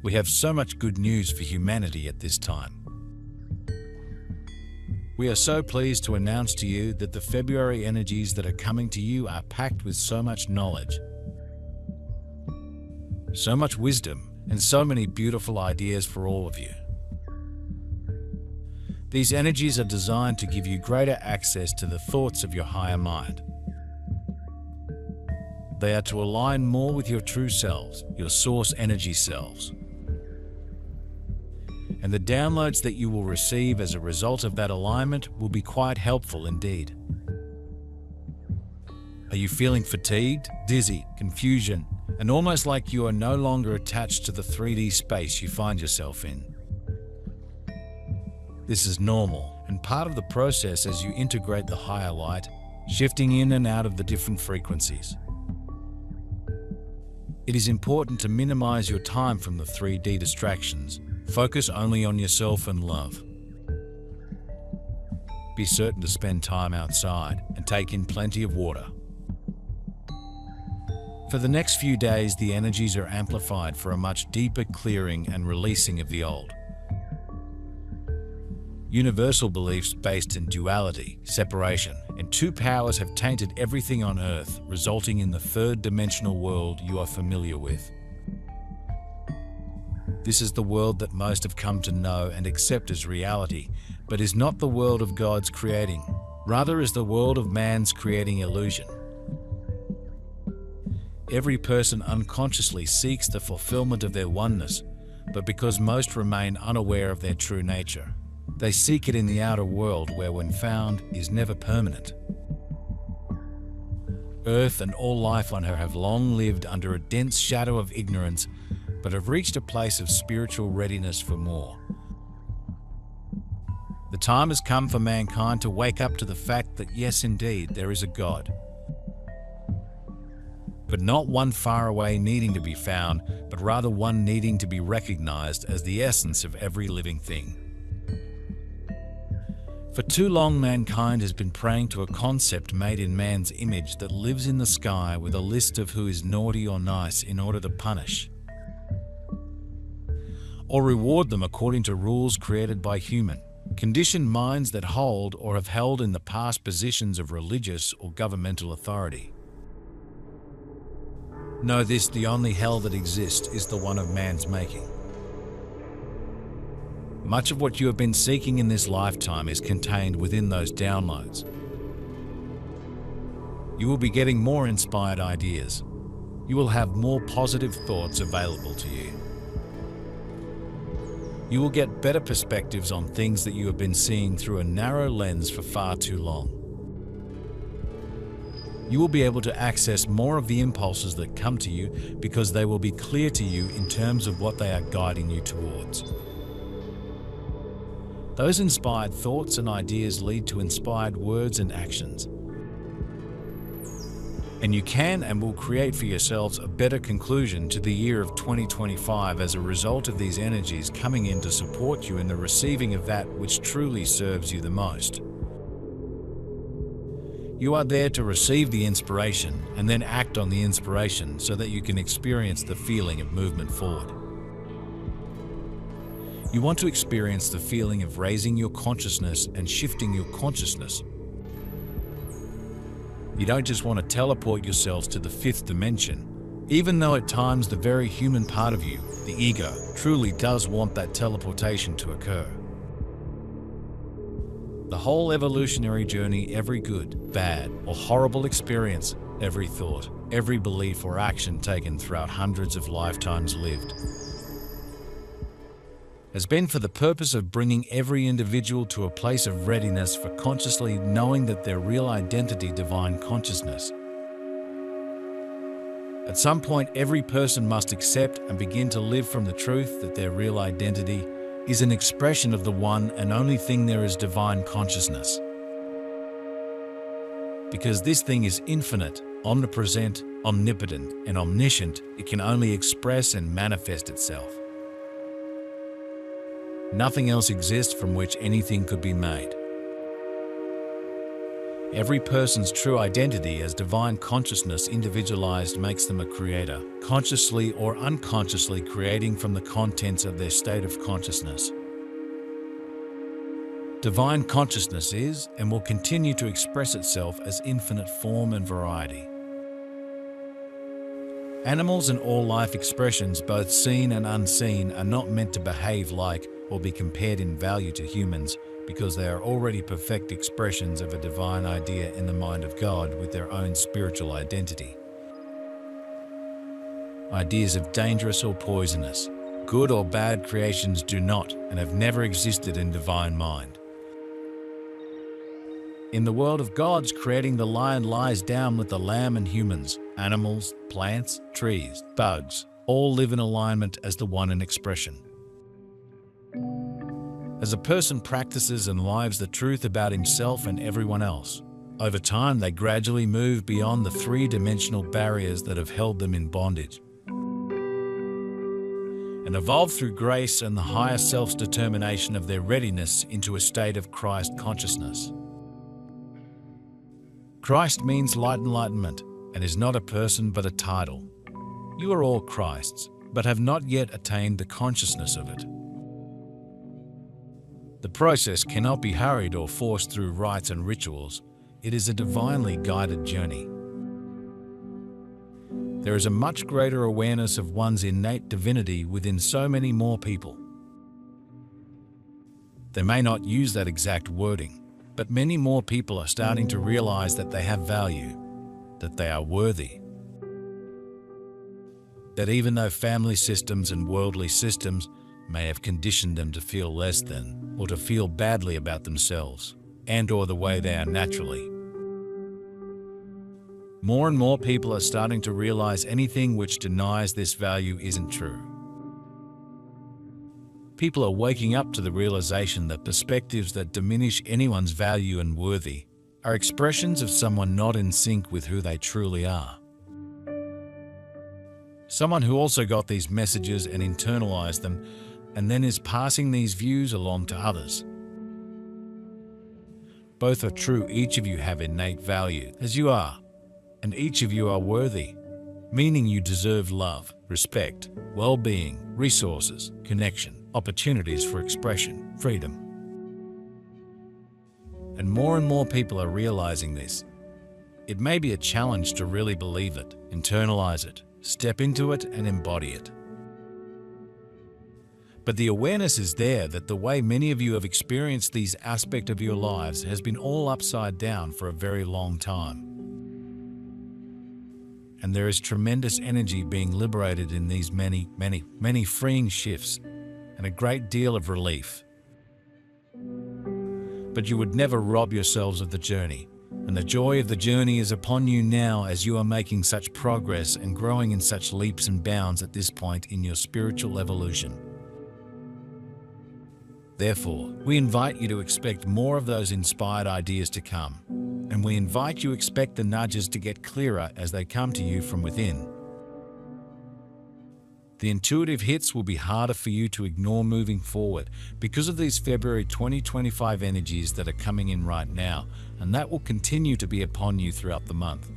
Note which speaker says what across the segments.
Speaker 1: We have so much good news for humanity at this time. We are so pleased to announce to you that the February energies that are coming to you are packed with so much knowledge, so much wisdom, and so many beautiful ideas for all of you. These energies are designed to give you greater access to the thoughts of your higher mind. They are to align more with your true selves, your source energy selves. And the downloads that you will receive as a result of that alignment will be quite helpful indeed. Are you feeling fatigued, dizzy, confusion, and almost like you are no longer attached to the 3D space you find yourself in? This is normal and part of the process as you integrate the higher light, shifting in and out of the different frequencies. It is important to minimize your time from the 3D distractions. Focus only on yourself and love. Be certain to spend time outside and take in plenty of water. For the next few days, the energies are amplified for a much deeper clearing and releasing of the old. Universal beliefs based in duality, separation, and two powers have tainted everything on Earth, resulting in the third-dimensional world you are familiar with. This is the world that most have come to know and accept as reality, but is not the world of God's creating. Rather is the world of man's creating illusion. Every person unconsciously seeks the fulfillment of their oneness, but because most remain unaware of their true nature, they seek it in the outer world where, when found, is never permanent. Earth and all life on her have long lived under a dense shadow of ignorance, but have reached a place of spiritual readiness for more. The time has come for mankind to wake up to the fact that yes, indeed, there is a God. But not one far away needing to be found, but rather one needing to be recognized as the essence of every living thing. For too long, mankind has been praying to a concept made in man's image that lives in the sky with a list of who is naughty or nice in order to punish or reward them according to rules created by human, conditioned minds that hold or have held in the past positions of religious or governmental authority. Know this: the only hell that exists is the one of man's making. Much of what you have been seeking in this lifetime is contained within those downloads. You will be getting more inspired ideas. You will have more positive thoughts available to you. You will get better perspectives on things that you have been seeing through a narrow lens for far too long. You will be able to access more of the impulses that come to you because they will be clear to you in terms of what they are guiding you towards. Those inspired thoughts and ideas lead to inspired words and actions. And you can and will create for yourselves a better conclusion to the year of 2025 as a result of these energies coming in to support you in the receiving of that which truly serves you the most. You are there to receive the inspiration and then act on the inspiration so that you can experience the feeling of movement forward. You want to experience the feeling of raising your consciousness and shifting your consciousness. You don't just want to teleport yourselves to the fifth dimension, even though at times the very human part of you, the ego, truly does want that teleportation to occur. The whole evolutionary journey, every good, bad, or horrible experience, every thought, every belief or action taken throughout hundreds of lifetimes lived, has been for the purpose of bringing every individual to a place of readiness for consciously knowing that their real identity, divine consciousness. At some point, every person must accept and begin to live from the truth that their real identity is an expression of the one and only thing there is, divine consciousness. Because this thing is infinite, omnipresent, omnipotent, and omniscient, it can only express and manifest itself. Nothing else exists from which anything could be made. Every person's true identity as divine consciousness individualized makes them a creator, consciously or unconsciously creating from the contents of their state of consciousness. Divine consciousness is and will continue to express itself as infinite form and variety. Animals and all life expressions, both seen and unseen, are not meant to behave like or be compared in value to humans, because they are already perfect expressions of a divine idea in the mind of God with their own spiritual identity. Ideas of dangerous or poisonous, good or bad creations do not and have never existed in divine mind. In the world of God's creating, the lion lies down with the lamb, and humans, animals, plants, trees, bugs, all live in alignment as the one in expression. As a person practices and lives the truth about himself and everyone else, over time they gradually move beyond the three-dimensional barriers that have held them in bondage, and evolve through grace and the higher self's determination of their readiness into a state of Christ consciousness. Christ means light enlightenment and is not a person but a title. You are all Christ's, but have not yet attained the consciousness of it. The process cannot be hurried or forced through rites and rituals. It is a divinely guided journey. There is a much greater awareness of one's innate divinity within so many more people. They may not use that exact wording, but many more people are starting to realize that they have value, that they are worthy. That even though family systems and worldly systems may have conditioned them to feel less than, or to feel badly about themselves, and/or the way they are naturally. More and more people are starting to realize anything which denies this value isn't true. People are waking up to the realization that perspectives that diminish anyone's value and worthy are expressions of someone not in sync with who they truly are. Someone who also got these messages and internalized them, and then is passing these views along to others. Both are true. Each of you have innate value as you are, and each of you are worthy, meaning you deserve love, respect, well-being, resources, connection, opportunities for expression, freedom. And more people are realizing this. It may be a challenge to really believe it, internalize it, step into it, and embody it. But the awareness is there that the way many of you have experienced these aspects of your lives has been all upside down for a very long time. And there is tremendous energy being liberated in these many freeing shifts and a great deal of relief. But you would never rob yourselves of the journey, and the joy of the journey is upon you now as you are making such progress and growing in such leaps and bounds at this point in your spiritual evolution. Therefore, we invite you to expect more of those inspired ideas to come, and we invite you to expect the nudges to get clearer as they come to you from within. The intuitive hits will be harder for you to ignore moving forward because of these February 2025 energies that are coming in right now, and that will continue to be upon you throughout the month.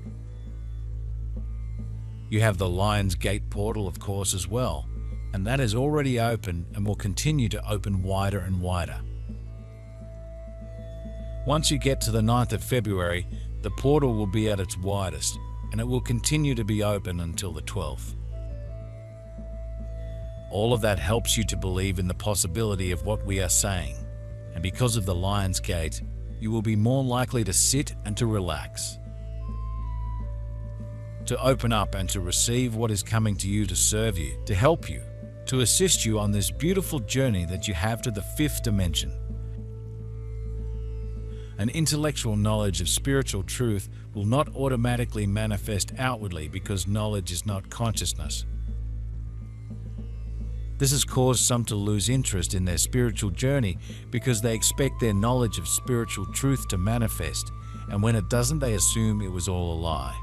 Speaker 1: You have the Lion's Gate portal, of course, as well, and that is already open and will continue to open wider and wider. Once you get to the 9th of February, the portal will be at its widest, and it will continue to be open until the 12th. All of that helps you to believe in the possibility of what we are saying, and because of the Lion's Gate, you will be more likely to sit and to relax, to open up and to receive what is coming to you to serve you, to help you, to assist you on this beautiful journey that you have to the 5th dimension. An intellectual knowledge of spiritual truth will not automatically manifest outwardly because knowledge is not consciousness. This has caused some to lose interest in their spiritual journey because they expect their knowledge of spiritual truth to manifest, and when it doesn't, they assume it was all a lie.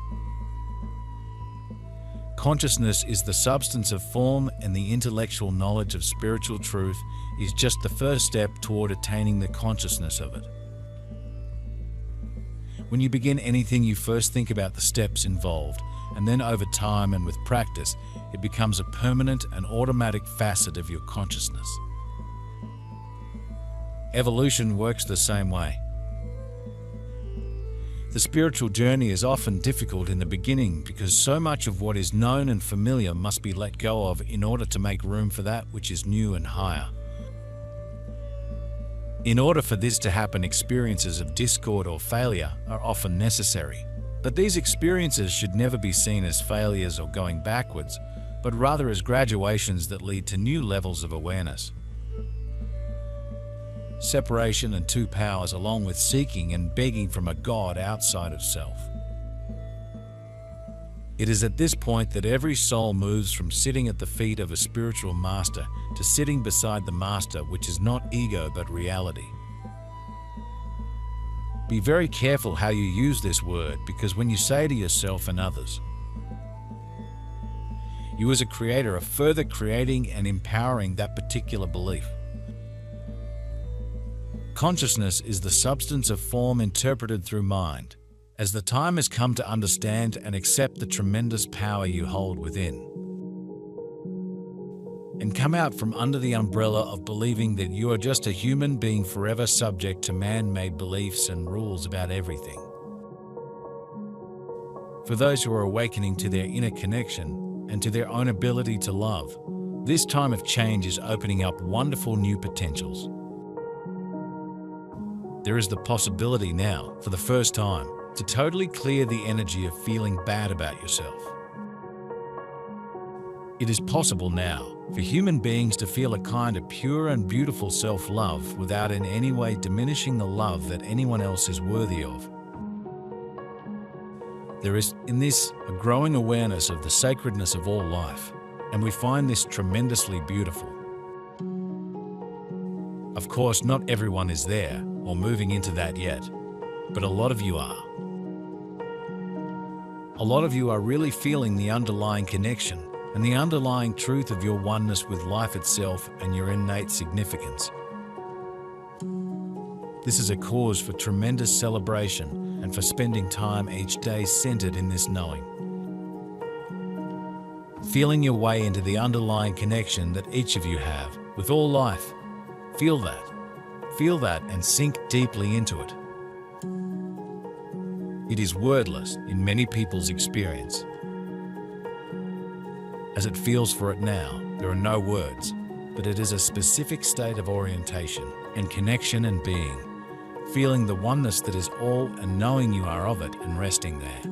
Speaker 1: Consciousness is the substance of form, and the intellectual knowledge of spiritual truth is just the first step toward attaining the consciousness of it. When you begin anything, you first think about the steps involved, and then over time and with practice, it becomes a permanent and automatic facet of your consciousness. Evolution works the same way. The spiritual journey is often difficult in the beginning because so much of what is known and familiar must be let go of in order to make room for that which is new and higher. In order for this to happen, experiences of discord or failure are often necessary. But these experiences should never be seen as failures or going backwards, but rather as graduations that lead to new levels of awareness. Separation and two powers, along with seeking and begging from a God outside of self. It is at this point that every soul moves from sitting at the feet of a spiritual master to sitting beside the master, which is not ego but reality. Be very careful how you use this word, because when you say to yourself and others, you as a creator are further creating and empowering that particular belief. Consciousness is the substance of form interpreted through mind. As the time has come to understand and accept the tremendous power you hold within, and come out from under the umbrella of believing that you are just a human being forever subject to man-made beliefs and rules about everything. For those who are awakening to their inner connection and to their own ability to love, this time of change is opening up wonderful new potentials. There is the possibility now, for the first time, to totally clear the energy of feeling bad about yourself. It is possible now for human beings to feel a kind of pure and beautiful self-love without in any way diminishing the love that anyone else is worthy of. There is in this a growing awareness of the sacredness of all life, and we find this tremendously beautiful. Of course, not everyone is there or moving into that yet, but a lot of you are. A lot of you are really feeling the underlying connection and the underlying truth of your oneness with life itself and your innate significance. This is a cause for tremendous celebration and for spending time each day centered in this knowing. Feeling your way into the underlying connection that each of you have with all life. Feel that and sink deeply into it. It is wordless in many people's experience. As it feels for it now, there are no words, but it is a specific state of orientation and connection and being, feeling the oneness that is all and knowing you are of it and resting there.